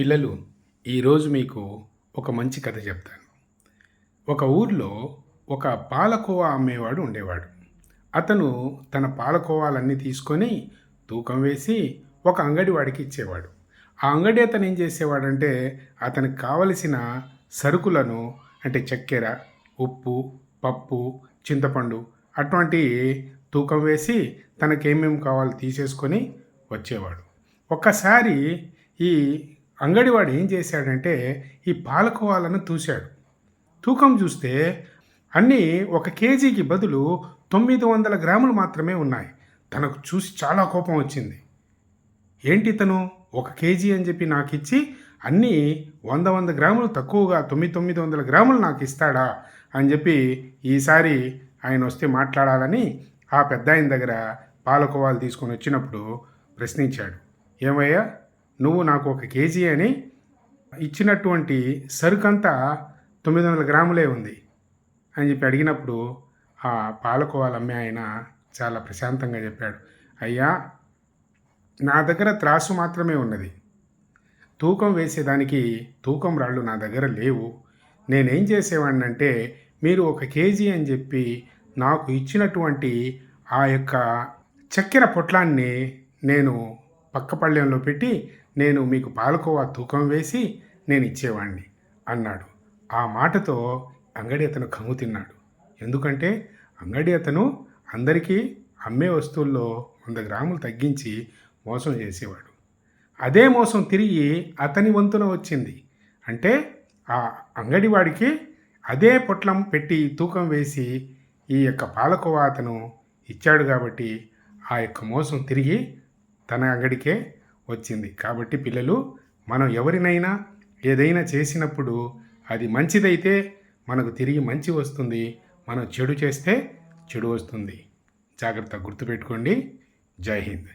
పిల్లలు, ఈరోజు మీకు ఒక మంచి కథ చెప్తాను. ఒక ఊర్లో ఒక పాలకోవా అమ్మేవాడు ఉండేవాడు. అతను తన పాలకోవాలన్నీ తీసుకొని తూకం వేసి ఒక అంగడి వాడికి ఇచ్చేవాడు. ఆ అంగడి అతను ఏం చేసేవాడంటే అతనికి కావలసిన సరుకులను అంటే చక్కెర, ఉప్పు, పప్పు, చింతపండు అటువంటి తూకం వేసి తనకేమేమి కావాలో తీసేసుకొని వచ్చేవాడు. ఒక్కసారి ఈ అంగడివాడు ఏం చేశాడంటే ఈ పాలకోవాలను చూశాడు. తూకం చూస్తే అన్నీ 1 కేజీకి బదులు 900 గ్రాములు మాత్రమే ఉన్నాయి. తనకు చూసి చాలా కోపం వచ్చింది. ఏంటి ఇతను 1 కేజీ అని చెప్పి నాకు ఇచ్చి అన్నీ 100 గ్రాములు తక్కువగా 900 గ్రాములు నాకు ఇస్తాడా అని చెప్పి ఈసారి ఆయన వస్తే మాట్లాడాలని ఆ పెద్దాయన దగ్గర పాలకోవాలు తీసుకొని వచ్చినప్పుడు ప్రశ్నించాడు. ఏమయ్యా, నువ్వు నాకు 1 కేజీ అని ఇచ్చినటువంటి సరుకంతా 900 గ్రాములే ఉంది అని చెప్పి అడిగినప్పుడు ఆ పాలకోవాలు అమ్మే ఆయన చాలా ప్రశాంతంగా చెప్పాడు. అయ్యా, నా దగ్గర త్రాసు మాత్రమే ఉన్నది. తూకం వేసేదానికి తూకం రాళ్ళు నా దగ్గర లేవు. నేనేం చేసేవాడినంటే మీరు 1 కేజీ అని చెప్పి నాకు ఇచ్చినటువంటి ఆ యొక్క చక్కెర పొట్లాన్ని నేను పక్క పళ్ళెంలో పెట్టి నేను మీకు పాలకోవా తూకం వేసి నేను ఇచ్చేవాడిని అన్నాడు. ఆ మాటతో అంగడి అతను కమ్ము తిన్నాడు. ఎందుకంటే అంగడి అతను అందరికీ అమ్మే వస్తువుల్లో 100 గ్రాములు తగ్గించి మోసం చేసేవాడు. అదే మోసం తిరిగి అతని వంతున వచ్చింది. అంటే ఆ అంగడివాడికి అదే పొట్లం పెట్టి తూకం వేసి ఈ యొక్క పాలకోవా అతను ఇచ్చాడు కాబట్టి ఆ యొక్క మోసం తిరిగి తన అంగడికే వచ్చింది. కాబట్టి పిల్లలు, మనం ఎవరినైనా ఏదైనా చేసినప్పుడు అది మంచిదైతే మనకు తిరిగి మంచి వస్తుంది. మనం చెడు చేస్తే చెడు వస్తుంది. జాగ్రత్త గుర్తుపెట్టుకోండి. జై హింద్.